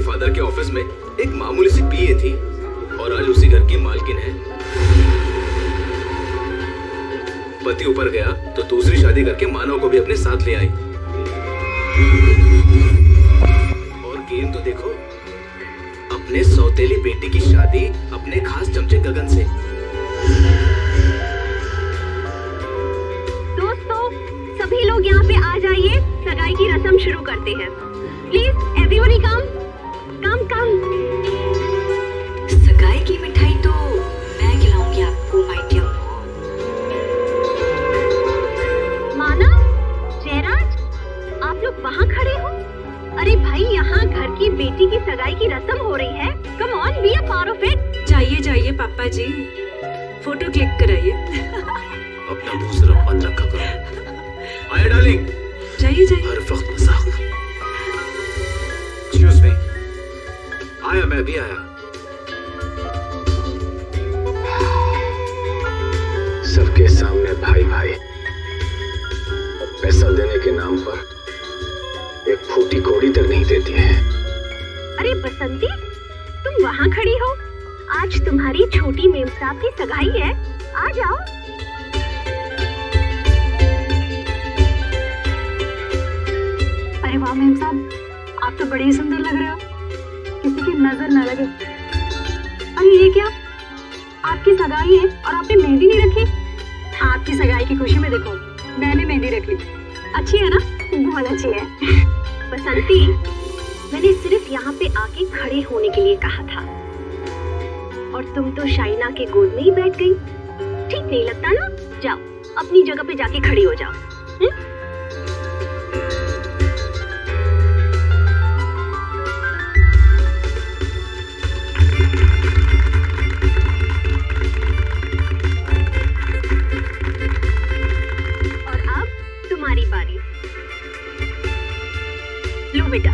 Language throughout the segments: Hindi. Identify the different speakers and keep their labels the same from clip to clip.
Speaker 1: फादर के ऑफिस में एक मामूली सी पीए थी और आज उसी घर की मालकिन है। पति ऊपर गया तो दूसरी शादी करके मानव को भी अपने साथ ले आई। और गेम तो देखो, अपने सौतेली बेटी की शादी अपने खास चमचे गगन से।
Speaker 2: दोस्तों, सभी लोग यहाँ पे आ जाइए, सगाई की रस्म शुरू करते हैं। प्लीज एवरीबॉडी कम कम कम।
Speaker 3: सगाई की मिठाई तो मैं खिलाऊंगी आपको माय डियर।
Speaker 2: मानव, जयराज, आप लोग वहाँ खड़े हो? अरे भाई, यहाँ घर की बेटी की सगाई की रस्म हो रही है। Come on, be a part of it.
Speaker 3: जाइए जाइए पापा जी, फोटो क्लिक कराइए।
Speaker 1: अपना मुंह सिर्फ बंद रखा करो। आया डार्लिंग,
Speaker 3: जाइए जाइए।
Speaker 1: हर वक्त मजाक। Excuse me. आया, मैं भी आया। सबके सामने भाई भाई, पैसा देने के नाम पर एक फूटी कौड़ी तक नहीं देती है।
Speaker 2: अरे बसंती, तुम वहाँ खड़ी हो? आज तुम्हारी छोटी मेम साहब की सगाई है, आ जाओ।
Speaker 3: अरे वाह मेम साहब, आप तो बड़ी सुंदर लग रहे हो, किसी की नजर ना लगे। अरे ये क्या, आपकी सगाई है और आपने मेहंदी नहीं रखी? आपकी सगाई की खुशी में देखो, मैंने मेहंदी रख ली। अच्छी है ना? बहुत अच्छी है।
Speaker 2: बसंती, मैंने सिर्फ यहाँ पे आके खड़े होने के लिए कहा था और तुम तो शाइना के गोद में ही बैठ गई। ठीक नहीं लगता ना? जाओ अपनी जगह पे जाके खड़ी हो जाओ। और अब तुम्हारी बारी। लो बेटा।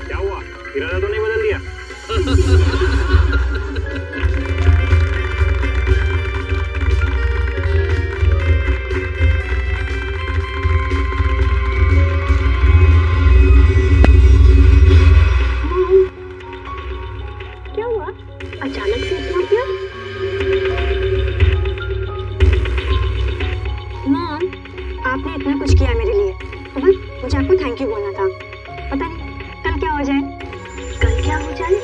Speaker 4: क्या हुआ, इरादा तो नहीं बदल दिया?
Speaker 2: क्या हुआ, अचानक से इतना क्या?
Speaker 3: मॉम, आपने इतना कुछ किया मेरे लिए, तो बस मुझे आपको थैंक यू बोलना था। पता नहीं कल क्या हो जाए।
Speaker 2: कल क्या हो जाए?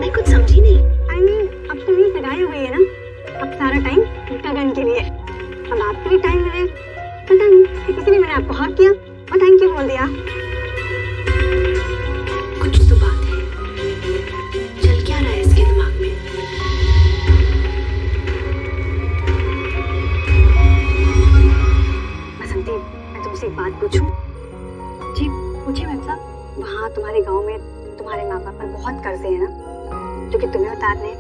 Speaker 2: मैं कुछ समझी नहीं।
Speaker 3: I mean, अब तो मेरी सगाई हो गई है ना, अब सारा टाइम गगन के लिए। अब आपको भी टाइम मिले, पता नहीं इसलिए मैंने आपको हक किया और थैंक यू बोल दिया। कुछ तो बात है, चल क्या रहा है इसके दिमाग में? बसंती, मैं तुमसे एक बात पूछूं? जी पूछिए मैम साहब। वहाँ तुम्हारे गांव में तुम्हारे माँ बाप पर बहुत कर्जे हैं ना, जो कि तुम्हें उतारने?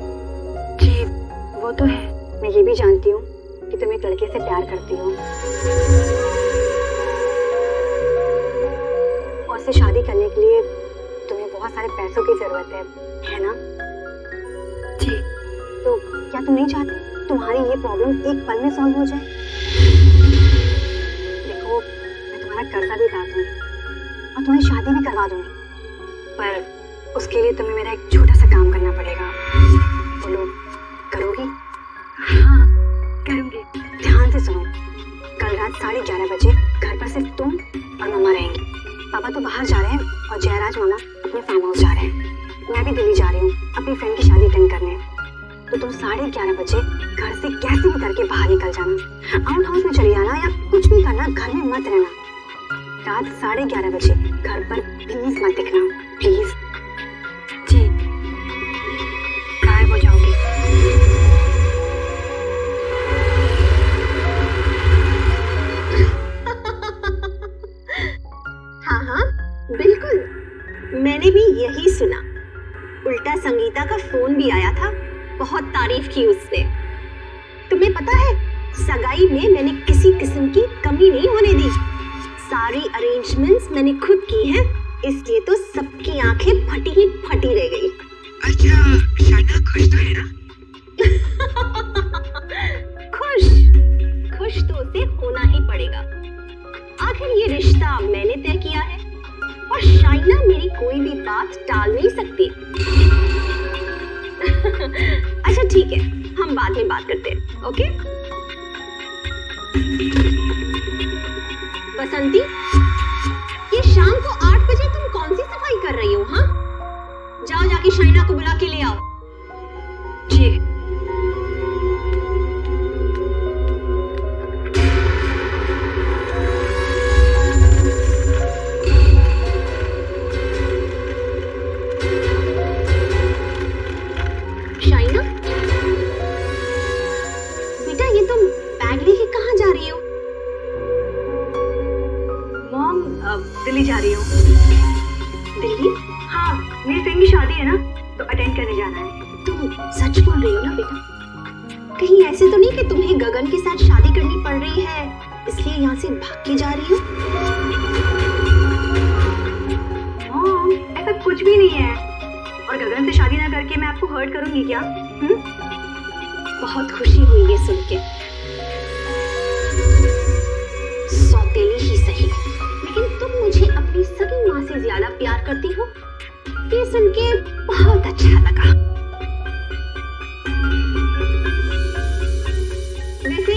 Speaker 3: जी वो तो है। मैं ये भी जानती हूँ कि तुम एक लड़के से प्यार करती हो और उससे शादी करने के लिए तुम्हें बहुत सारे पैसों की जरूरत है ना? जी। तो क्या तुम नहीं चाहती तुम्हारी ये प्रॉब्लम एक पल में सॉल्व हो जाए? देखो, मैं तुम्हारा कर्जा भी उतार दूंगी और तुम्हारी शादी भी करवा दूंगी, पर उसके लिए तुम्हें मेरा एक छोटा सा काम करना पड़ेगा। बोलो, करोगी? हाँ करूँगी। ध्यान से सुनो, कल रात 11:30 बजे घर पर सिर्फ तुम और मम्मा रहेंगी। पापा तो बाहर जा रहे हैं और जयराज मामा अपने फार्म हाउस जा रहे हैं। मैं भी दिल्ली जा रही हूँ अपनी फ्रेंड की शादी अटेंड करने। तो तुम 11:30 बजे घर से कैसे भी करके बाहर निकल जाना, आउट हाउस में चली जाना या कुछ भी करना, घर में मत रहना। रात 11:30 बजे घर पर प्लीज मत दिखना, प्लीज। जी। गायब हो जाओगी।
Speaker 2: हाँ हाँ बिल्कुल, मैंने भी यही सुना। उल्टा संगीता का फोन भी आया था, बहुत तारीफ की उसने। तुम्हें पता है, सगाई में मैंने किसी किस्म की कमी नहीं होने दी। सारी अरेंजमेंट्स मैंने खुद की हैं, इसलिए तो सबकी आंखें फटी ही फटी रह गई।
Speaker 3: अच्छा, शाइना खुश तो है ना?
Speaker 2: खुश? ना मेरी कोई भी बात टाल नहीं सकती। अच्छा ठीक है, हम बाद में बात करते हैं, ओके? बसंती, ये शाम को 8 बजे तुम कौन सी सफाई कर रही हो? हाँ, जाओ जाके शाइना को बुला के ले आओ।
Speaker 3: जी।
Speaker 2: शाइना, बेटा ये तुम बैग लेके कहाँ जा रही हो?
Speaker 3: मॉम, दिल्ली जा रही हूँ।
Speaker 2: दिल्ली?
Speaker 3: हाँ, मेरी फ्रेंड की शादी है ना, तो अटेंड करने जाना है।
Speaker 2: तुम सच बोल रही हो ना बेटा? कहीं ऐसे तो नहीं कि तुम्हें गगन के साथ शादी करनी पड़ रही है इसलिए यहाँ से भाग के जा रही हो?
Speaker 3: मॉम, ऐसा कुछ भी नहीं है। और गगन से शादी ना करके मैं आपको हर्ट करूंगी क्या?
Speaker 2: बहुत खुशी हुई ये सुन के। सौतेली ही सही, लेकिन तुम मुझे अपनी सगी माँ से ज्यादा प्यार करती हो, ये सुन के बहुत अच्छा लगा। वैसे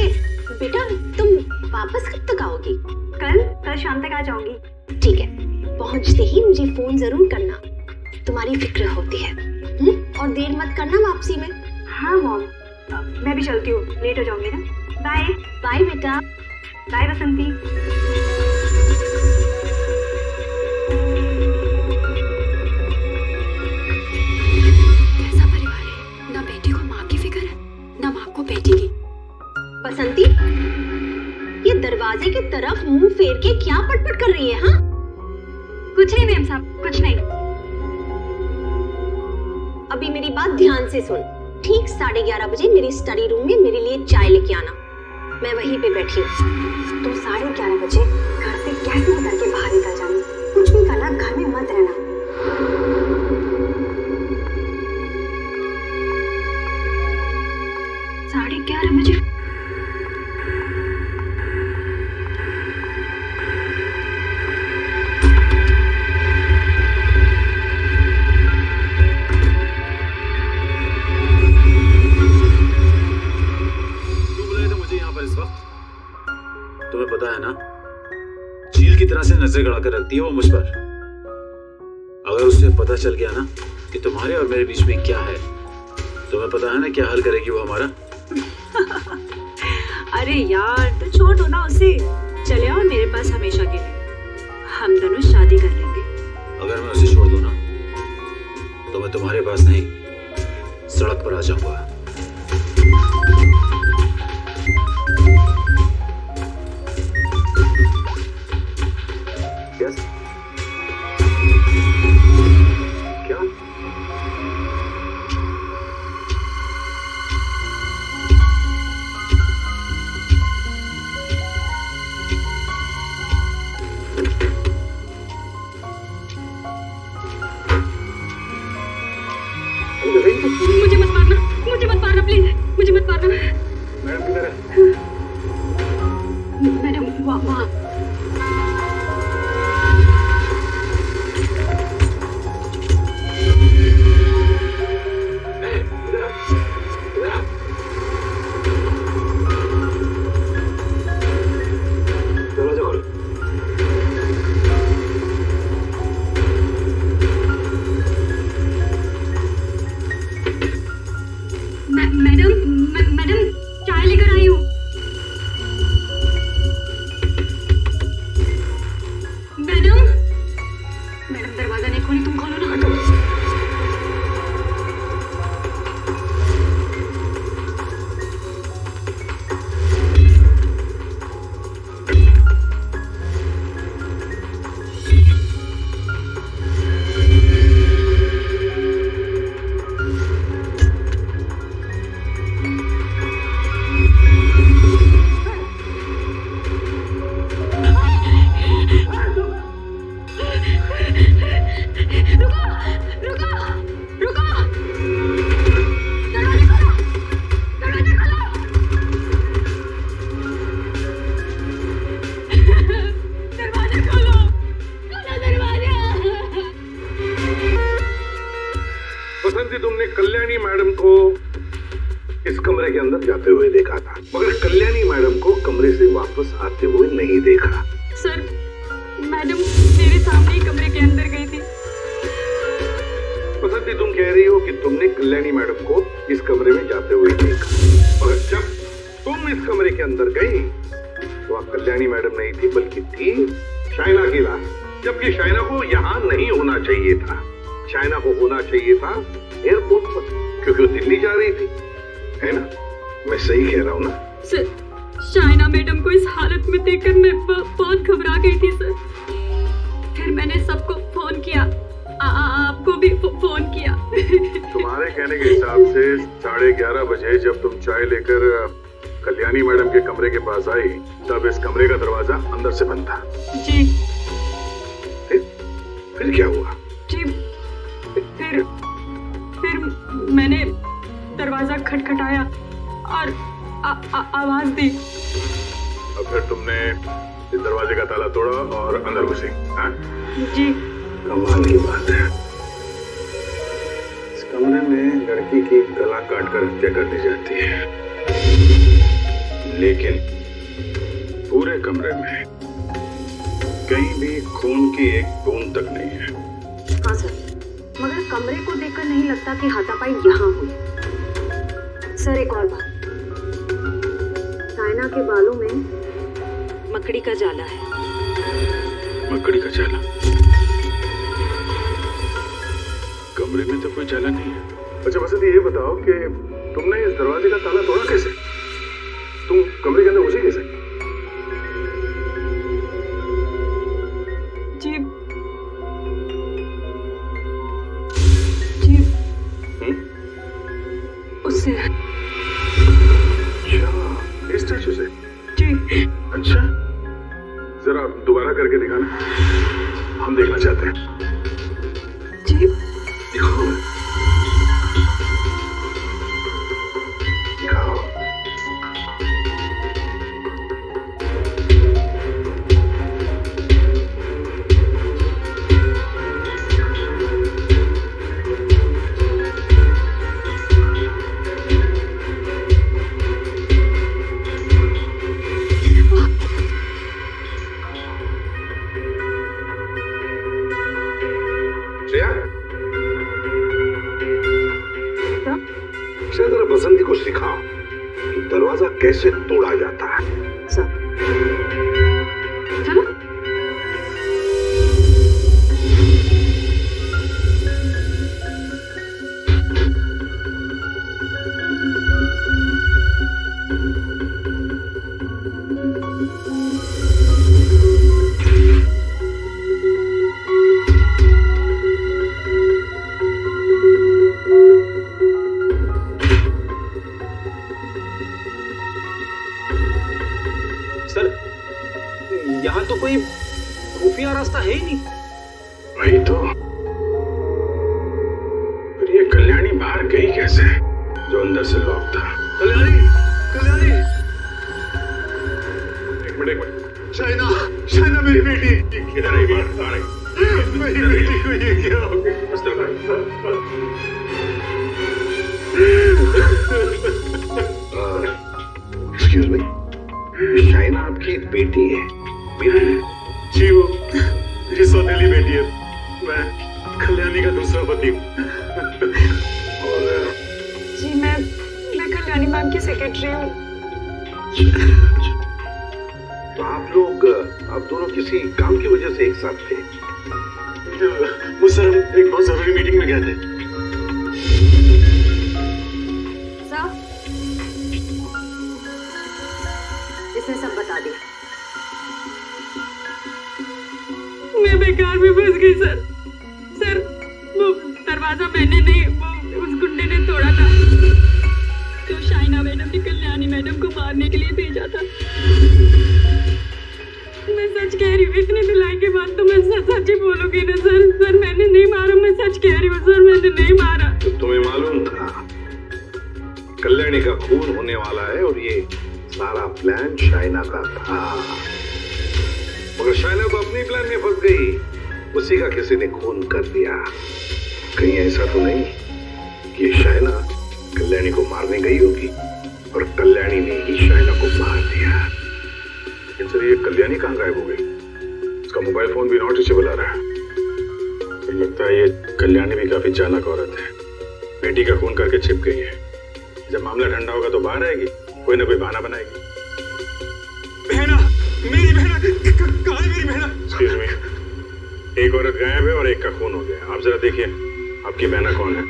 Speaker 2: बेटा तुम वापस कब तक आओगी?
Speaker 3: कल शाम तक आ जाऊंगी।
Speaker 2: ठीक है, पहुंचते ही मुझे फोन जरूर करना, तुम्हारी फिक्र होती है। और देर मत करना वापसी में।
Speaker 3: हाँ मॉम, मैं भी चलती हूँ, लेट हो जाऊंगी ना। बाय।
Speaker 2: बाय बेटा।
Speaker 3: बाय बसंती।
Speaker 5: कैसा परिवार है, ना बेटी को माँ की फिक्र है ना माँ को बेटी की।
Speaker 2: बसंती, ये दरवाजे की तरफ मुंह फेर के क्या पटपट कर रही है? हाँ,
Speaker 3: कुछ नहीं मैम साहब, कुछ नहीं।
Speaker 2: अभी मेरी बात ध्यान से सुन। ठीक 11:30 बजे मेरी स्टडी रूम में मेरे लिए चाय लेके आना, मैं वहीं पे बैठी हूँ।
Speaker 3: तुम 11:30 बजे घर से कैसे निकल के बाहर निकल जानी? कुछ भी करना, घर में मत रहना। साढ़े 11 बजे?
Speaker 6: तुम्हें पता है ना, चील की तरह से नजर गड़ा कर रखती है वो मुझ पर। अगर उसे पता चल गया ना कि तुम्हारे और मेरे बीच में क्या है, तुम्हें पता है ना क्या हाल करेगी वो हमारा।
Speaker 5: अरे यार तो छोड़ दो ना उसे, चले आओ मेरे पास हमेशा के लिए, हम दोनों शादी कर लेंगे।
Speaker 6: अगर मैं उसे छोड़ दूं ना तो मैं तुम्हारे पास नहीं, सड़क पर आ जाऊंगा। क्या?
Speaker 5: मुझे मत मारना, मुझे मत मारना प्लीज, मुझे मत मारना।
Speaker 4: मैडम किधर है?
Speaker 5: मैडम वहाँ।
Speaker 6: दरवाजा खोलो।
Speaker 5: मैडम चाय लेकर आई हूँ। मैडम दरवाजा नहीं खोली, तुम खोलो ना। रुको
Speaker 4: बसंती, तुमने कल्याणी मैडम को इस कमरे के अंदर जाते हुए देखा था, मगर कल्याणी मैडम को कमरे से वापस आते हुए नहीं देखा।
Speaker 3: सर, मैडम मेरे सामने ही कमरे के अंदर गई थी।
Speaker 4: बसंती, तुम कह रही हो कि तुमने कल्याणी मैडम को इस कमरे में जाते हुए देखा, मगर जब तुम इस कमरे के अंदर गई तो वहाँ कल्याणी मैडम नहीं थी, बल्कि थी शाइना की लाश। जबकि शाइना को यहाँ नहीं होना चाहिए था, शाइना को होना चाहिए था एयरपोर्ट पर, क्योंकि वो दिल्ली जा रही थी, है ना? मैं सही कह रहा हूँ ना?
Speaker 3: सर, शाइना मैडम को इस हालत में देखकर मैं बहुत घबरा गई थी सर। फिर मैंने सबको फोन किया, आपको भी फोन किया।
Speaker 4: तुम्हारे कहने के हिसाब से 11:30 बजे जब तुम चाय लेकर कल्याणी मैडम के कमरे के पास आई, तब इस कमरे का दरवाजा अंदर से बंद था।
Speaker 3: जी।
Speaker 4: फिर क्या हुआ?
Speaker 3: जी, फिर मैंने दरवाजा खटखटाया और आवाज दी।
Speaker 4: अब फिर तुमने इस दरवाजे का ताला तोड़ा और अंदर घुसे? हाँ?
Speaker 3: जी।
Speaker 4: कमाल की बात है, इस कमरे में लड़की की गला काटकर हत्या कर दी जाती है, लेकिन पूरे कमरे में कहीं भी खून की एक बूंद तक नहीं है।
Speaker 5: हाँ सर, मगर कमरे को देखकर नहीं लगता कि हाथापाई यहाँ हुई। सर, एक और बात, शाइना के बालों में मकड़ी का जाला है।
Speaker 4: मकड़ी का जाला? कमरे में तो कोई जाला नहीं है। अच्छा बसंती, ये बताओ कि तुमने इस दरवाजे का ताला तोड़ा कैसे? तुम कमरे के अंदर घुसे कैसे?
Speaker 3: जी, उससे।
Speaker 4: अच्छा, इस स्टैचू से?
Speaker 3: जी।
Speaker 4: अच्छा, जरा दोबारा करके दिखाना, हम देखना चाहते हैं।
Speaker 3: जी।
Speaker 4: दिखाओ। दिखाओ। बसंती को सिखाओ कि दरवाजा कैसे तोड़ा जाता है।
Speaker 5: सर,
Speaker 3: चलो।
Speaker 1: यहाँ तो कोई खुफिया रास्ता है ही नहीं।
Speaker 4: वही तो, फिर ये कल्याणी बाहर गई कैसे, जो अंदर से लॉक था?
Speaker 1: कल्याणी, कल्याणी,
Speaker 4: एक मिनट, शाइना, शाइना मेरी बेटी, किधर है बाहर? मेरी बेटी को ये क्या हो गया? एक्सक्यूज मी, शाइना आपकी बेटी है?
Speaker 6: जी, वो मेरी सौतेली बेटी है। मैं कल्याणी का दूसरा पति हूँ।
Speaker 4: और
Speaker 3: जी, मैं कल्याणी मैम की सेक्रेटरी हूँ।
Speaker 4: तो आप दोनों किसी काम की वजह से एक साथ थे?
Speaker 6: वो सर, हम एक बहुत जरूरी मीटिंग में गए थे।
Speaker 5: सर, इसने सब बता दिया।
Speaker 3: मैं बेकार में फंस गई सर। सर, वो दरवाजा मैंने नहीं, वो उस गुंडे ने तोड़ा था, जो शाइना मैडम ने कल्याणी मैडम को मारने के लिए भेजा था। मैं सच कह रही हूँ, इतनी दिलाई के बाद तो मैं सच ही बोलूंगी ना सर। सर, मैंने नहीं मारा, मैं सच कह रही हूँ सर, मैंने नहीं मारा।
Speaker 4: तो तुम्हें मालूम था कल्याणी का खून होने वाला है और ये सारा प्लान शाइना का था, मगर शाइना तो अपनी प्लान में फंस गई, उसी का किसी ने खून कर दिया। कहीं ऐसा तो नहीं ये शाइना कल्याणी को मारने गई होगी और कल्याणी ने ही शाइना को मार दिया। लेकिन सर ये कल्याणी कहाँ गायब हो गई? इसका मोबाइल फोन भी नॉट रीचेबल आ रहा है। मुझे लगता है ये कल्याणी भी काफी चालाक औरत है, बेटी का खून करके छिप गई है। जब मामला ठंडा होगा तो बाहर आएगी, कोई ना कोई बहाना बनाएगी।
Speaker 7: बहना, मेरी बहना, कहाँ है मेरी बहना?
Speaker 4: एक्सक्यूज मी, एक औरत गायब है और एक का खून हो गया। आप जरा देखिए आपकी बहना कौन है?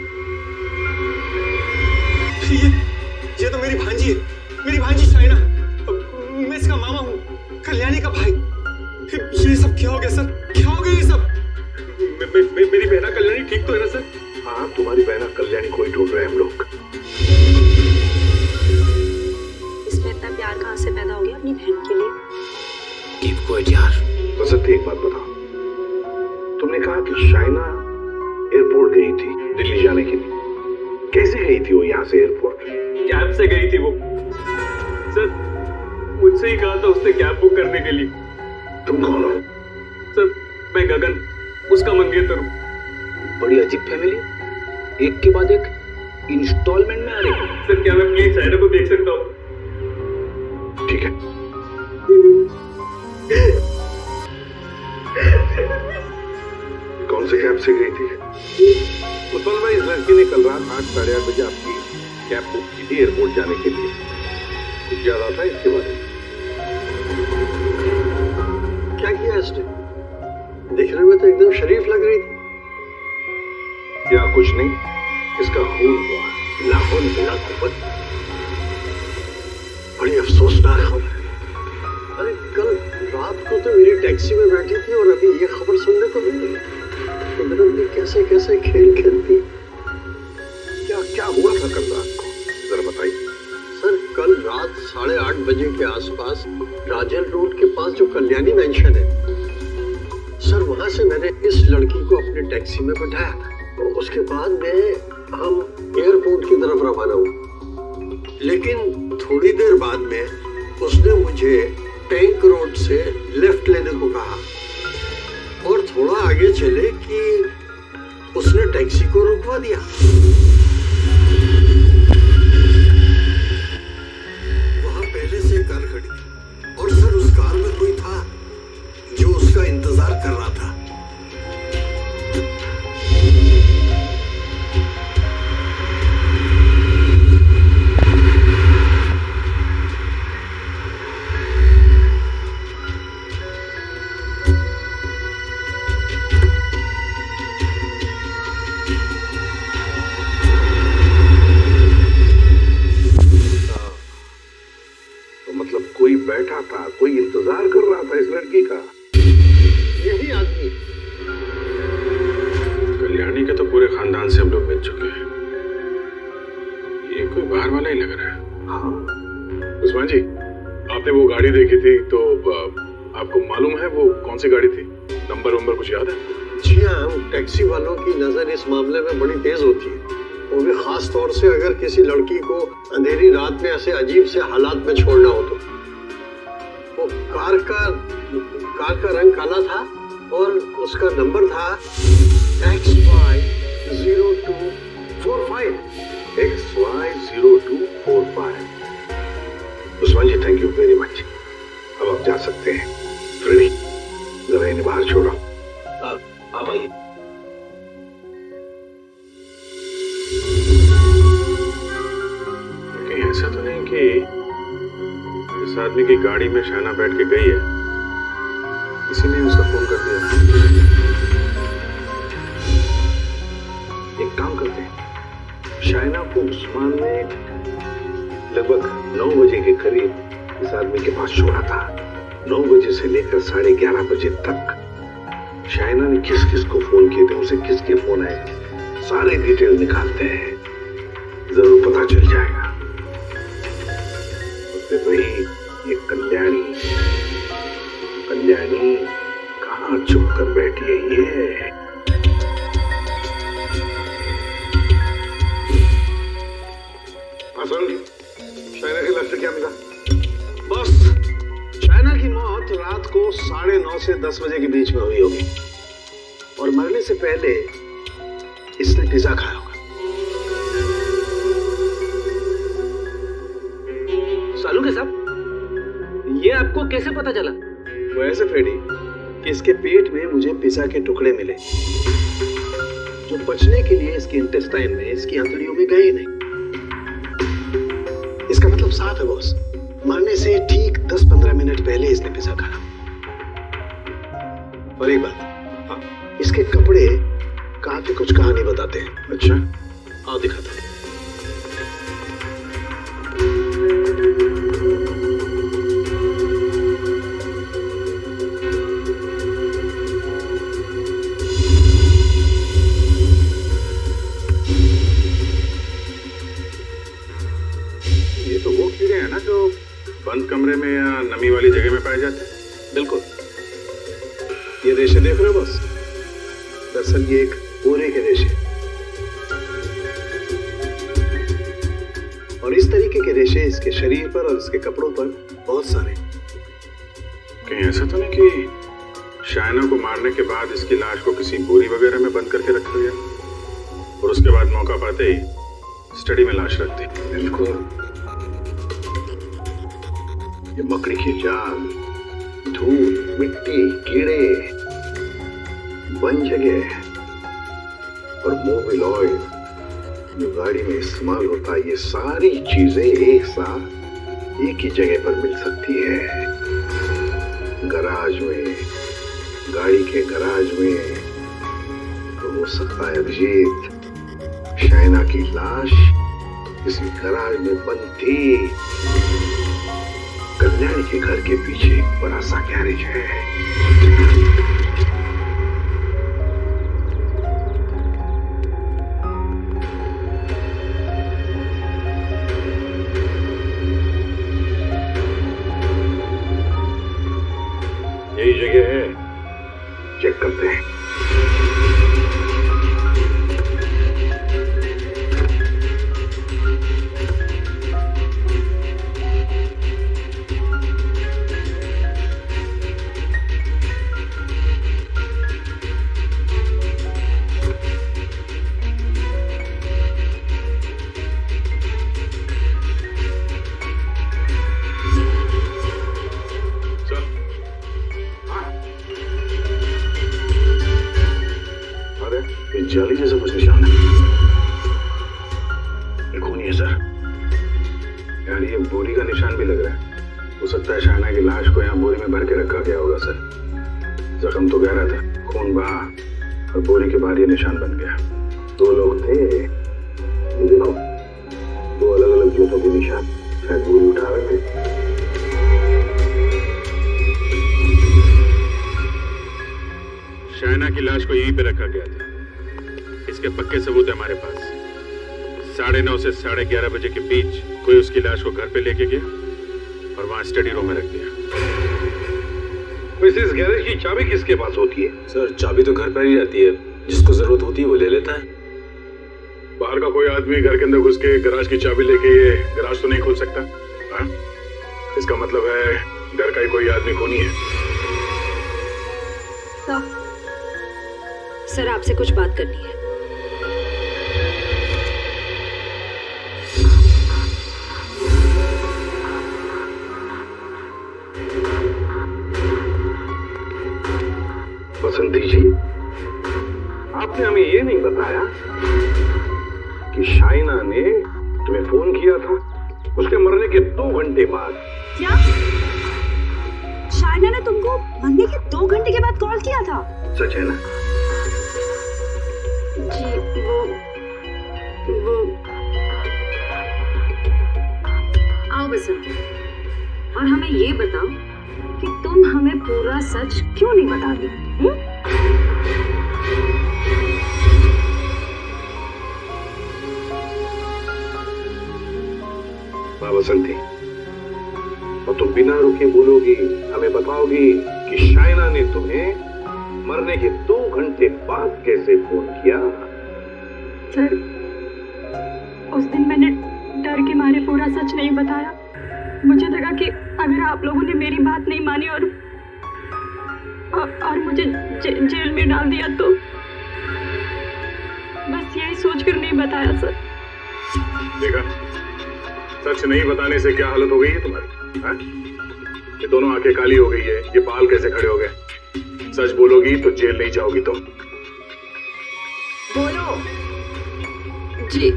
Speaker 7: ये तो मेरी भांजी है, मेरी भांजी शाइना। मैं इसका मामा हूँ, कल्याणी का भाई। ये सब क्या हो गया सर? क्या हो गया ये सब? मेरी बहना कल्याणी ठीक तो है ना सर?
Speaker 4: हाँ, तुम्हारी बहना कल्याणी को ही ढूंढ रहे हैं हम लोग।
Speaker 5: इसमें इतना प्यार कहाँ से पैदा हो गया अपनी बहन के लिए?
Speaker 1: कीप क्वाइट यार।
Speaker 4: बसंती, एक बात बताओ, तुमने कहा कि शाइना एयरपोर्ट गई थी दिल्ली जाने के लिए। कैसे गई थी वो यहाँ से एयरपोर्ट?
Speaker 7: कैब से गई थी वो सर। मुझसे ही कहा था उसने कैब बुक करने के लिए।
Speaker 4: तुम कौन हो?
Speaker 7: सर मैं गगन, उसका मंगेतर हूँ।
Speaker 1: बड़ी अजीब फैमिली, एक के बाद एक इंस्टॉलमेंट में आ रही है।
Speaker 7: सर क्या मैं प्लीज शाइना को देख सकता हूँ?
Speaker 4: ठीक है। कौन से कैब से गई थी? उत्पल भाई, इस लड़की ने कल रात 8, साढ़े 8 बजे आपकी कैब बुक की थी एयरपोर्ट जाने के लिए। कुछ याद आता है इसके बारे में?
Speaker 8: क्या किया इसने? देखने में तो एकदम शरीफ लग रही थी।
Speaker 4: या कुछ नहीं, इसका खून हुआ। लाहौर मिला कुवत। बड़ी अफसोसनाक खबर।
Speaker 8: अरे कल रात को तो मेरी टैक्सी में बैठी थी और अभी ये खबर सुनने को मिल गई। कुदरत भी कैसे कैसे खेल खेलती।
Speaker 4: क्या क्या हुआ था कल रात को, जरा बताइए।
Speaker 8: सर कल रात 8:30 बजे के आसपास राजल रोड के पास जो कल्याणी मेंशन है सर, वहां से मैंने इस लड़की को अपनी टैक्सी में बैठाया था। और उसके बाद में हम एयरपोर्ट की तरफ रवाना हुए। लेकिन थोड़ी देर बाद में उसने मुझे टैंक रोड से लेफ्ट लेने को कहा और थोड़ा आगे चले कि उसने टैक्सी को रुकवा दिया। वहां पहले से कार खड़ी थी और सर उस कार में कोई था जो उसका इंतजार कर रहा था।
Speaker 4: कोई बैठा था, कोई इंतजार कर रहा था इस लड़की का।
Speaker 8: यही आदमी।
Speaker 4: कल्याणी के तो पूरे खानदान से हम लोग मिल चुके हैं। ये कोई बाहर वाला ही लग रहा है। हाँ उस्मान जी, आपने वो गाड़ी देखी थी तो आपको मालूम है वो कौन सी गाड़ी थी? नंबर कुछ याद है?
Speaker 8: जी हाँ, टैक्सी वालों की नजर इस मामले में बड़ी तेज होती है। वो भी खास तौर से अगर किसी लड़की को अंधेरी रात में ऐसे अजीब से हालात में छोड़ना हो तो। वो कार का रंग काला था और उसका नंबर था XY0245।
Speaker 4: XY0245। Usman ji, thank you very much. अब आप जा सकते हैं। रेडी, जरा इन्हें बाहर छोड़ो।
Speaker 1: आप आइए।
Speaker 4: कहीं ऐसा तो नहीं कि इस आदमी की गाड़ी में शाइना बैठ के गई है, किसी ने उसका फोन कर दिया? एक काम करते हैं, शाइना को उस्मान ने लगभग 9 बजे के करीब इस आदमी के पास छोड़ा था। 9 बजे से लेकर 11:30 बजे तक शाइना ने किस किस को फोन किए थे, उसे किसके फोन आए, सारे डिटेल निकालते हैं, जरूर पता चल जाएगा। फिर वही ये कल्याणी कहाँ छुप कर बैठी है ये? शाइना की लाश से क्या मिला?
Speaker 8: बस शाइना की मौत रात को 9:30 से 10 बजे के बीच में हुई होगी और मरने से पहले इसने पिज्जा खाया होगा।
Speaker 1: मालूम है साहब? ये आपको कैसे पता चला?
Speaker 8: वो ऐसे फ्रेडी कि इसके पेट में मुझे पिज़्ज़ा के टुकड़े मिले जो बचने के लिए इसके इंटेस्टाइन में, इसकी आंतड़ियों में गए नहीं। इसका मतलब साफ है बॉस, मरने से ठीक 10-15 मिनट पहले इसने पिज़्ज़ा खाया। और एक बात, हाँ, इसके कपड़े काफी कुछ कहानी बताते हैं।
Speaker 6: अच्छा,
Speaker 8: आओ दिखाता हूं।
Speaker 4: ये तो वो कीड़े हैं ना जो बंद कमरे में या नमी वाली जगह में पाए जाते हैं?
Speaker 8: बिल्कुल, ये रेशे देख रहे हो बॉस? दरअसल ये एक बोरे के रेशे, और इस तरीके के रेशे इसके शरीर पर और इसके कपड़ों पर बहुत सारे।
Speaker 4: कहीं ऐसा तो नहीं कि शायना को मारने के बाद इसकी लाश को किसी बोरी वगैरह में बंद करके रखा गया और उसके बाद मौका पाते ही स्टडी में लाश रख दी?
Speaker 8: बिल्कुल, ये मकड़ी की जाल, धूल, मिट्टी, कीड़े, बंद जगह और मोबिल ऑयल जो गाड़ी में इस्तेमाल होता है, ये सारी चीजें एक साथ एक ही जगह पर मिल सकती है। गराज में, गाड़ी के गराज में। तो हो सकता है अभिजीत, शायना की लाश किसी गराज में बंद थी। कल्याणी के घर के पीछे एक बड़ा सा गैरेज है।
Speaker 4: यही जगह है,
Speaker 8: चेक करते हैं। जाली जैसा कुछ निशान है। ये खून ही है सर।
Speaker 4: यार ये बोरी का निशान भी लग रहा है। हो सकता है शायना की लाश को यहाँ बोरी में भर के रखा गया होगा सर। जख्म तो गहरा था, खून बहा और बोरी के बाहर ये निशान बन गया।
Speaker 8: 2 लोग थे, ये देखो 2 अलग अलग जूतों के निशान, शायद बोरी उठा रहे थे।
Speaker 4: शायना की लाश को यहीं पे रखा गया था। इसके पक्के सबूत है हमारे पास। 9:30 से 11:30 बजे के बीच कोई उसकी लाश को घर पे लेके गया और वहां स्टडी रूम में रख दिया।
Speaker 8: वैसे इस गैरेज की चाबी किसके पास होती है?
Speaker 6: सर चाबी तो घर पर ही रहती है, जिसको जरूरत होती है वो ले लेता है।
Speaker 4: बाहर का कोई आदमी घर के अंदर घुस के गराज की चाबी लेके ये गराज तो नहीं खोल सकता। हाँ? इसका मतलब है घर का ही कोई आदमी खूनी है।
Speaker 5: सर आपसे कुछ बात करनी है।
Speaker 8: बसंती जी, आपने हमें ये नहीं बताया कि शाइना ने तुम्हें फोन किया था उसके मरने के 2 घंटे बाद।
Speaker 5: क्या शाइना ने तुमको मरने के 2 घंटे के बाद कॉल किया था?
Speaker 8: सच है ना?
Speaker 5: जी वो आओ बसंत, और हमें ये बताओ कि तुम हमें पूरा सच क्यों नहीं बता दी?
Speaker 8: माँ बसंती, और तुम बिना रुके बोलोगी, हमें बताओगी कि शाइना ने तुम्हें मरने के 2 घंटे बाद कैसे फोन किया?
Speaker 3: सर उस दिन मैंने डर के मारे पूरा सच नहीं बताया। मुझे लगा कि अगर आप लोगों ने मेरी बात नहीं मानी और मुझे जेल में डाल दिया तो बस यही सोचकर नहीं बताया सर।
Speaker 4: देखा, सच नहीं बताने से क्या हालत हो गई है तुम्हारी? हाँ? ये दोनों आंखें काली हो गई है, ये बाल कैसे खड़े हो गए? सच बोलोगी तो जेल नहीं जाओगी तुम।
Speaker 5: बोलो जी।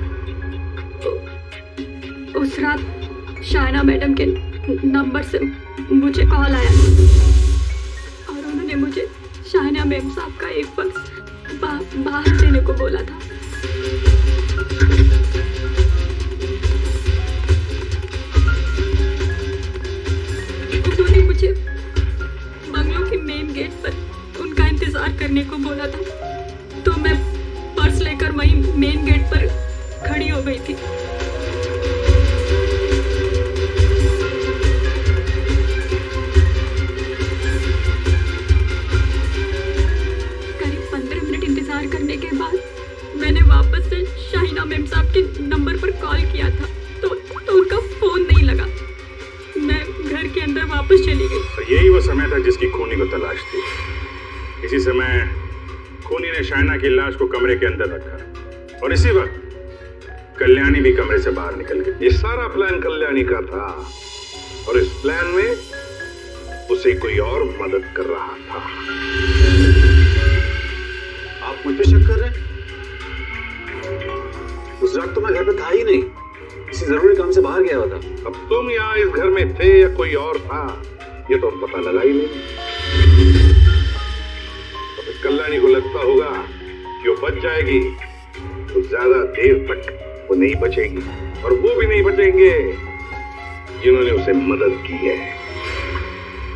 Speaker 5: उस रात शायना मैडम के नंबर से मुझे कॉल आया और उन्होंने मुझे शायना मैम साहब का एक पर्स बाहर देने को बोला था। उन्होंने मुझे बंगलों के मेन गेट पर उनका इंतजार करने को बोला था, तो मैं पर्स लेकर वहीं मेन गेट पर खड़ी हो गई थी। करीब 15 मिनट इंतजार करने के बाद मैंने वापस से शाहिना मैम साहब के नंबर पर कॉल किया था, तो उनका फोन नहीं लगा। मैं घर के अंदर वापस चली गई।
Speaker 4: तो यही वो समय था जिसकी खूनी को तलाश थी। इसी समय खूनी ने शायना की लाश को कमरे के अंदर रखा और इसी वक्त कल्याणी भी कमरे से बाहर निकल गई। ये सारा प्लान कल्याणी का था और इस प्लान में उसे कोई और मदद कर रहा था।
Speaker 6: आप मुझ पे शक कर रहे हैं? उस रात तो मैं घर पे था ही नहीं, किसी जरूरी काम से बाहर गया हुआ था।
Speaker 4: अब तुम यहाँ इस घर में थे या कोई और था, ये तो पता लगा ही नहीं। तो कल्याणी को लगता होगा कि वो बच जाएगी, तो ज्यादा देर तक वो नहीं बचेगी और वो भी नहीं बचेंगे जिन्होंने उसे मदद की है।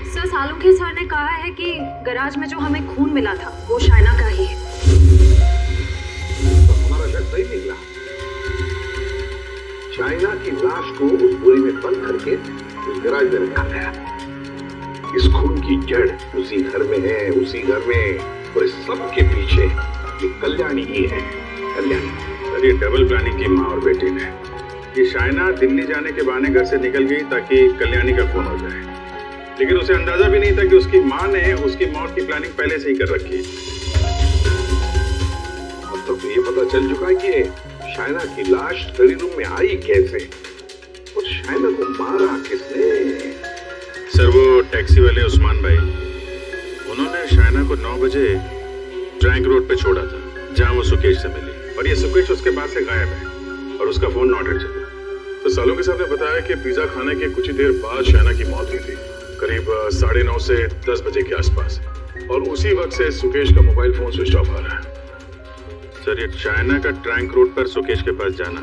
Speaker 3: सर, सालुंखे सर ने कहा है कि गैराज में जो हमें खून मिला था वो शायना का ही है।
Speaker 4: तो हमारा शक सही निकला। शायना की लाश को उस बोरी में बंद करके उस गैराज में रखा गया। इस खून की जड़ उसी घर में है, उसी घर में, और इस सब के पीछे ये कल्याणी ही है। कल्याणी ये डबल प्लानिंग की माँ और बेटी ने। ये शायना दिल्ली जाने के बहाने घर से निकल गई ताकि कल्याणी का खून हो जाए, लेकिन उसे अंदाजा भी नहीं था कि उसकी माँ ने उसकी मौत की प्लानिंग पहले से ही कर रखी है। अब तो ये पता चल चुका है कि शायना की लाश स्टडी रूम में आई कैसे और शायना को मारा किसने।
Speaker 6: सर, वो टैक्सी वाले उस्मान भाई, उन्होंने शायना को 9 बजे ट्रैंक रोड पे छोड़ा था जहां वो सुकेश से मिली, और ये सुकेश उसके पास से गायब है और उसका फोन नॉट रीचेबल। तो सालुंखे साहब ने बताया कि पिज्जा खाने के कुछ ही देर बाद शायना की मौत हुई थी, करीब 9:30 से 10 बजे के आसपास, और उसी वक्त से सुकेश का मोबाइल फोन स्विच ऑफ आ रहा है। सर, ये शायना का ट्रैंक रोड पर सुकेश के पास जाना,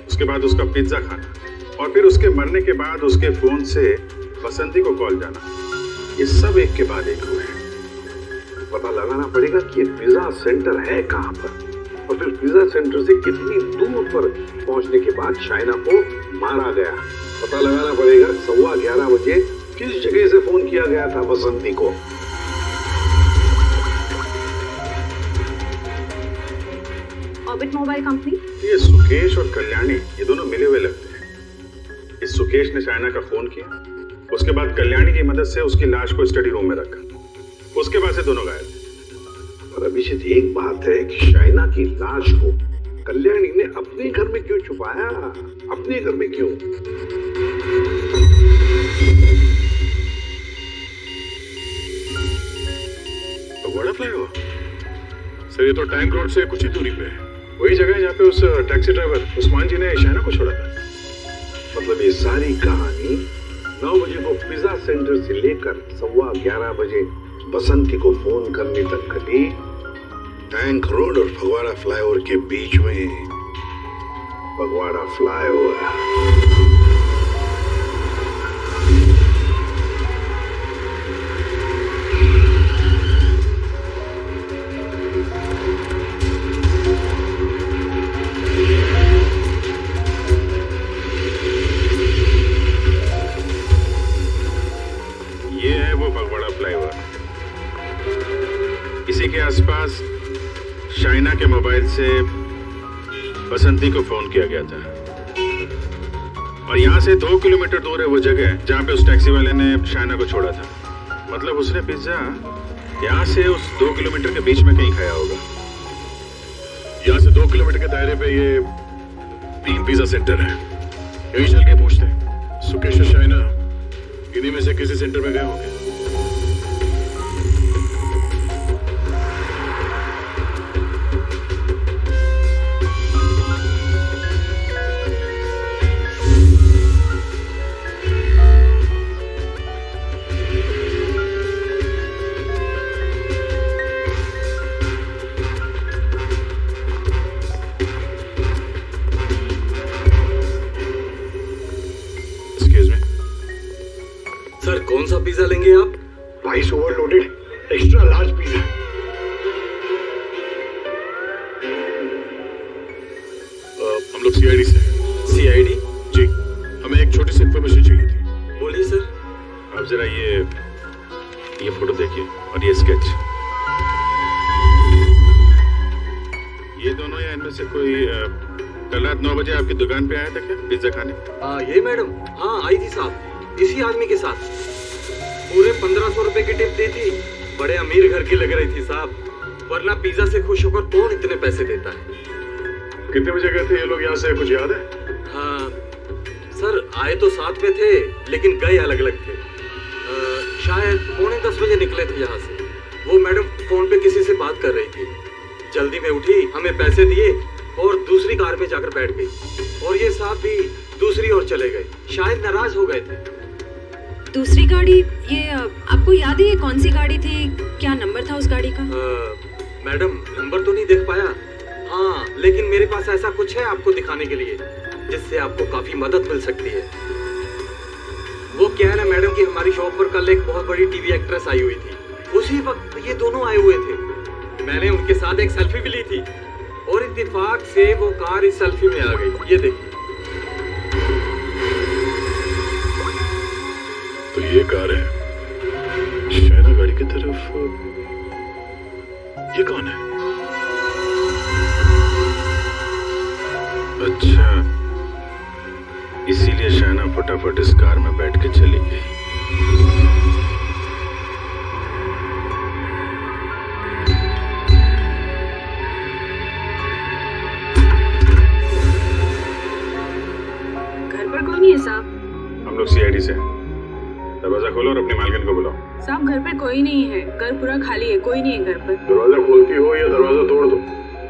Speaker 6: उसके बाद उसका पिज्जा खाना और फिर उसके मरने के बाद उसके फोन से बसंती को कॉल जाना, ये सब एक के बाद एक हुए।
Speaker 4: पता लगाना पड़ेगा कि ये पिज्जा सेंटर है कहाँ पर और फिर पिज्जा सेंटर से कितनी दूर पर पहुंचने के बाद शायना को मारा गया। पता लगाना पड़ेगा 11:15 बजे किस जगह से फोन किया गया था बसंती को।
Speaker 3: Orbit mobile company.
Speaker 4: ये सुकेश और कल्याणी ये दोनों मिले हुए लगते हैं। इस सुकेश ने शायना का फोन किया, उसके बाद कल्याणी की मदद से उसकी लाश को स्टडी रूम में रखा, उसके बाद से दोनों गायब। और अभिषेक, एक बात है कि शायना की लाश को कल्याणी ने अपने घर में क्यों छुपाया? अपने घर में क्यों? तो बड़ा फ्लाईओवर सर, ये तो टैंक रोड से कुछ ही दूरी पे है, वही जगह है जहाँ पे उस टैक्सी ड्राइवर उस्मान जी ने शायना को छोड़ा था। मतलब ये सारी कहानी 9 बजे को पिज्जा सेंटर से लेकर 11:15 बजे बसंती को फोन करने तक घटी टैंक रोड और फगवाड़ा फ्लाईओवर के बीच में। फगवाड़ा फ्लाईओवर ये है वो फगवाड़ा फ्लाईओवर। इसी के आसपास शायना के मोबाइल से बसंती को फोन किया गया था और यहाँ से 2 किलोमीटर दूर है वो जगह जहाँ पे उस टैक्सी वाले ने शायना को छोड़ा था। मतलब उसने पिज्जा यहाँ से उस 2 किलोमीटर के बीच में कहीं खाया होगा। यहाँ से 2 किलोमीटर के दायरे पे ये 3 पिज्जा सेंटर है
Speaker 6: यही चल के पूछते हैं। सुकेश और शाइना इन्हीं में से किसी सेंटर में गए होंगे।
Speaker 1: सर कौन सा पिज्जा लेंगे आप?
Speaker 8: Rice overloaded, extra large pizza.
Speaker 6: हम लोग सीआईडी से।
Speaker 1: सीआईडी?
Speaker 6: जी, हमें एक छोटी सी इन्फॉर्मेशन चाहिए थी।
Speaker 1: बोलिए सर।
Speaker 6: आप जरा ये फोटो देखिए और ये स्केच। ये दोनों या इनमें से कोई कल रात 9 बजे आपकी दुकान पे आया था क्या पिज्जा खाने?
Speaker 1: ये मैडम, हाँ आई थी साहब, इसी आदमी के साथ। पूरे 1500 रुपए की टिप दी थी। बड़े अमीर घर की लग रही थी साहब, वरना पिज्जा से खुश होकर कौन इतने पैसे देता है।
Speaker 6: कितने बजे गए थे ये लोग यहाँ से, कुछ याद है?
Speaker 1: हाँ सर, आए तो साथ में थे लेकिन गए अलग अलग थे। शायद 9:45 बजे निकले थे यहाँ से। वो मैडम फोन पे किसी से बात कर रही थी, जल्दी में उठी, हमें पैसे दिए और दूसरी कार में जाकर बैठ गई। और ये साहब भी दूसरी ओर चले गए, शायद नाराज हो गए थे।
Speaker 5: दूसरी गाड़ी, ये आपको याद है ये कौन सी गाड़ी थी? क्या नंबर था उस गाड़ी का?
Speaker 1: मैडम नंबर तो नहीं देख पाया। हाँ लेकिन मेरे पास ऐसा कुछ है आपको दिखाने के लिए जिससे आपको काफी मदद मिल सकती है। वो क्या है ना मैडम कि हमारी शॉप पर कल एक बहुत बड़ी टीवी एक्ट्रेस आई हुई थी। उसी वक्त ये दोनों आए हुए थे। मैंने उनके साथ एक सेल्फी भी ली थी और इत्तेफाक से वो कार इस सेल्फी में आ गई। ये देखिए।
Speaker 6: तो ये कार है शाइना गाड़ी की तरफ। ये कौन है? अच्छा, इसीलिए शाइना फटाफट इस कार में बैठ के चली गई।
Speaker 5: घर पर कोई नहीं है साहब।
Speaker 6: हम लोग सीआईडी से। दरवाजा खोलो और अपनी मालकिन को बुलाओ।
Speaker 5: साहब घर पे कोई नहीं है, घर पूरा खाली है, कोई नहीं है घर पर।
Speaker 6: दरवाजा खोलती हो या दरवाजा तोड़ दो?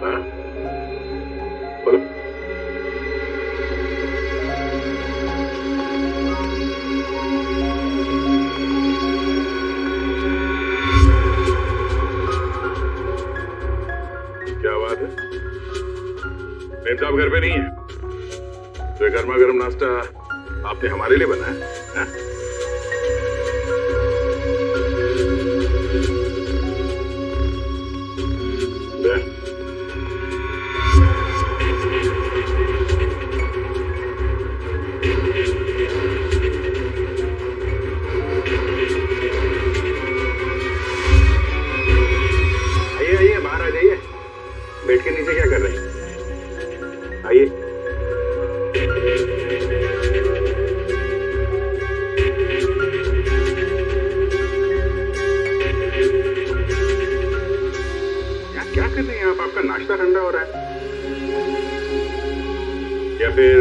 Speaker 6: हाँ? बोलो। क्या बात है? मेम साहब घर पे नहीं है तो गर्मा गर्म नाश्ता आपने हमारे लिए बनाया है? आइए बाहर आ जाइए। बेड के नीचे क्या कर रहे हैं? आइए। क्या कर रहे हैं आप? आपका नाश्ता ठंडा हो रहा है या फिर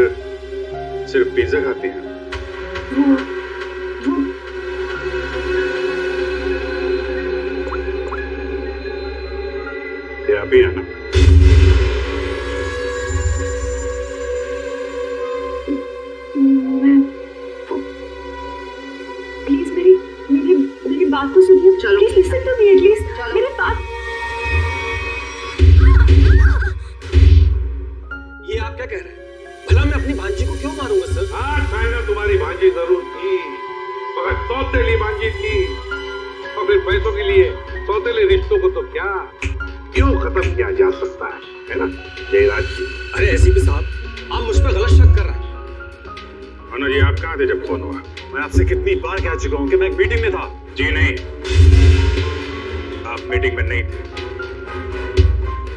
Speaker 6: सिर्फ पिज्जा खाते हैं? ये आप ही है ना?
Speaker 5: प्लीज मेरी बात तो सुनिए। Please listen to me at least. मेरी बात।
Speaker 1: ये आप क्या कह रहे हैं? भला मैं अपनी भांजी को क्यों मारूंगा सर?
Speaker 4: हाँ शाइना तुम्हारी भांजी जरूर थी, मगर सौतेली भांजी थी। और फिर पैसों के लिए सौतेले रिश्तों को तो क्या क्यों खत्म किया जा सकता है ना जयराज जी?
Speaker 1: अरे एसीपी साहब, आप मुझ पर गलत शक कर रहे हैं।
Speaker 6: मनोज, ये आप कहाँ थे जब फोन हुआ?
Speaker 7: मैं आपसे कितनी बार कह चुका हूँ कि मैं एक मीटिंग में था।
Speaker 6: जी नहीं, आप मीटिंग में नहीं थे,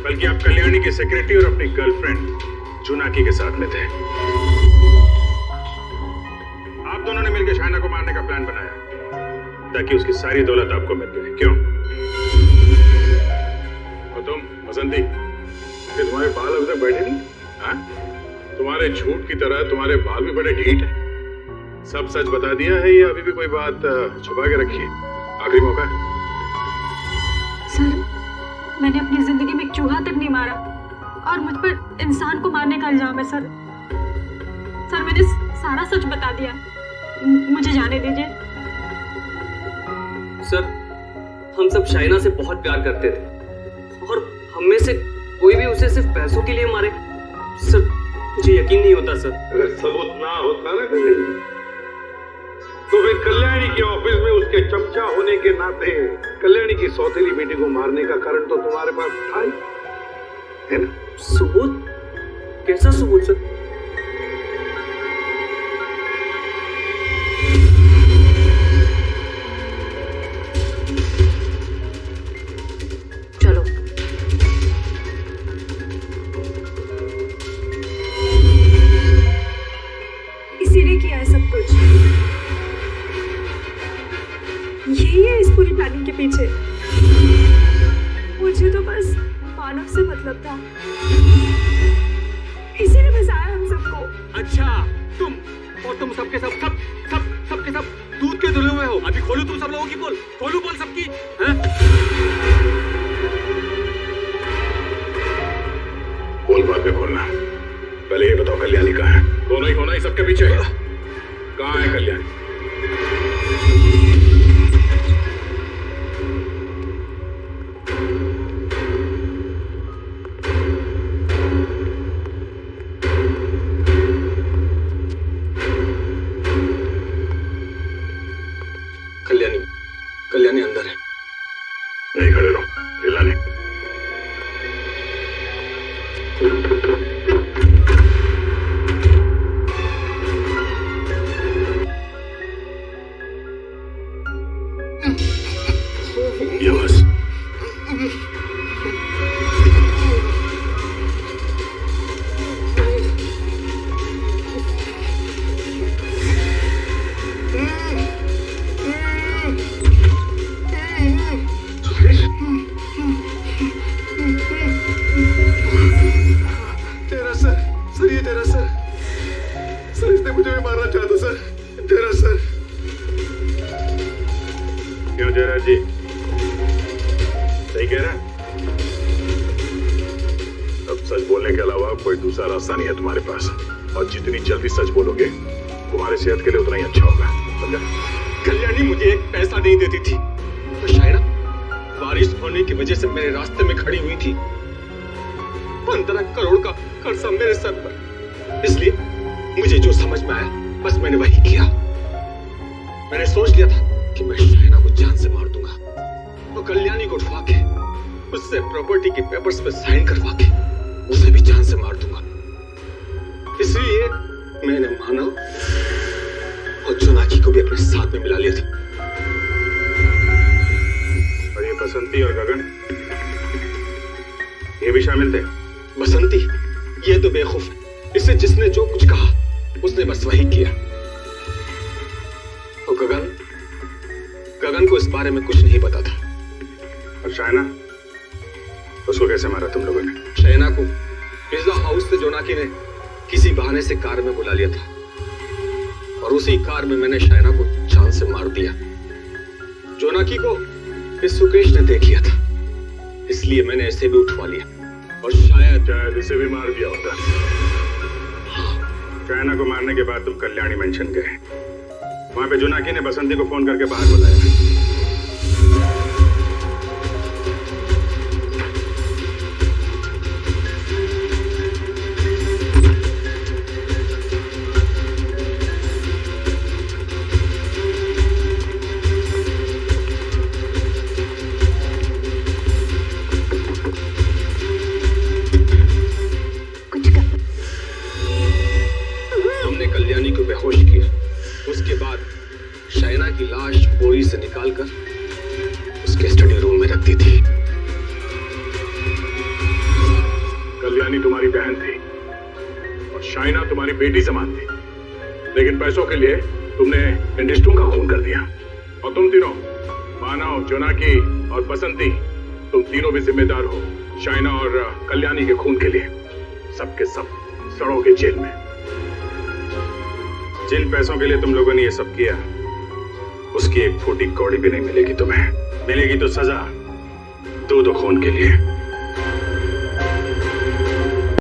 Speaker 6: बल्कि आप कल्याणी की सेक्रेटरी और अपनी गर्लफ्रेंड जूनाकी के साथ में थे। आप दोनों ने मिलकर शाइना को मारने का प्लान बनाया ताकि उसकी सारी दौलत आपको मिल जाए। क्यों? और तुम बसंती, कि तुम्हारे बाल अभी तक बैठे नहीं? हाँ?
Speaker 4: तुम्हारे झूठ की तरह तुम्हारे बाल भी बड़े ढीठ हैं। सब सच बता दिया है या अभी भी कोई बात छुपा के रखी है? आखिरी मौका है।
Speaker 5: सर, मैंने अपनी जिंदगी में एक चूहा तक नहीं मारा और मुझ पर इंसान को मारने का इल्जाम है सर। सर, मैंने सारा सच बता दिया, मुझे जाने दीजिए।
Speaker 9: सर, हम सब शाइना से बहुत प्यार करते थे और हम में से कोई भी उसे सिर्फ पैसों के लिए मारे। सर, मुझे यकीन नहीं होता सर।
Speaker 4: अगर सबूत ना होता ना तो फिर कल्याणी के ऑफिस में उसके चमचा होने के नाते कल्याणी की सौतेली बेटी को मारने का कारण तो तुम्हारे पास था ही, है ना?
Speaker 9: सबूत? कैसा सबूत सर?
Speaker 5: चलो। इसीलिए किया है सब कुछ। यही है इस पूरी प्लानिंग के पीछे। मुझे तो बस मानव से मतलब था, इसीलिए फंसाया हम सबको।
Speaker 1: अच्छा, तुम और तुम सबके सबके सब दूध के धुले हुए हो। अभी खोलो तुम सब लोगों की पोल, खोलो पोल सबकी।
Speaker 4: बोल बाद में खोलना, पहले ये बताओ कल्याणी कहाँ है? दोनों ही होना ही सबके पीछे। कहाँ है कल्याणी?
Speaker 9: कल्याणी अंदर है।
Speaker 4: नहीं खड़े रहो, हिलाने। ये बस। क्यों जयराज जी, सही कह रहा है? अब सच बोलने के अलावा कोई दूसरा रास्ता नहीं है तुम्हारे पास, और जितनी जल्दी सच बोलोगे तुम्हारी सेहत के लिए उतना ही अच्छा होगा, समझा?
Speaker 7: कल्याणी मुझे एक पैसा नहीं देती थी, तो शायरा बारिश होने की वजह से मेरे रास्ते में खड़ी हुई थी। 15 करोड़ का कर्जा मेरे सर पर, इसलिए मुझे जो समझ में आया बस मैंने वही किया। मैंने सोच लिया था कि मैं शायरा को जान से मार दूंगा, तो कल्याणी को उठवा के उससे प्रॉपर्टी के पेपर्स पे साइन करवा के उसे भी जान से मार दूंगा। इसलिए मैंने मानव और जोनाकी को भी अपने साथ में मिला लिया था।
Speaker 4: और ये बसंती और गगन, ये भी शामिल थे?
Speaker 7: बसंती ये तो बेवकूफ है, इससे जिसने जो कुछ कहा उसने बस वही किया। तो गगन को इस बारे में कुछ नहीं पता था।
Speaker 4: और शायना, उसको कैसे मारा तुम लोगों ने?
Speaker 7: शायना को पिज्जा हाउस से जोनाकी ने किसी बहाने से कार में बुला लिया था, और उसी कार में मैंने शायना को जान से मार दिया। जोनाकी को इस सुकेश ने देख लिया था, इसलिए मैंने इसे भी उठवा लिया, और शायद
Speaker 4: इसे भी मार दिया होता। शायना को मारने के बाद तुम कल्याणी मेंशन गए, वहां पे जोनाकी ने बसंती को फोन करके बाहर बुलाया।
Speaker 7: तुमने कल्याणी को बेहोश किया, उसके बाद शायना की लाश बोरी से निकालकर उसके स्टडी रूम में रख दी थी।
Speaker 4: कल्याणी तुम्हारी बहन थी और शायना तुम्हारी बेटी समान थी, लेकिन पैसों के लिए तुमने इंडस्ट्रियों का खून कर दिया। और तुम तीनों, मानव, जोनाकी और बसंती, तुम तीनों भी जिम्मेदार हो शायना और कल्याणी के खून के लिए। सबके सब सड़ोगे जेल में।
Speaker 10: जिन पैसों के लिए तुम लोगों ने ये सब किया, उसकी एक फूटी कौड़ी भी नहीं मिलेगी तुम्हें। मिलेगी तो सजा 2 खून के लिए।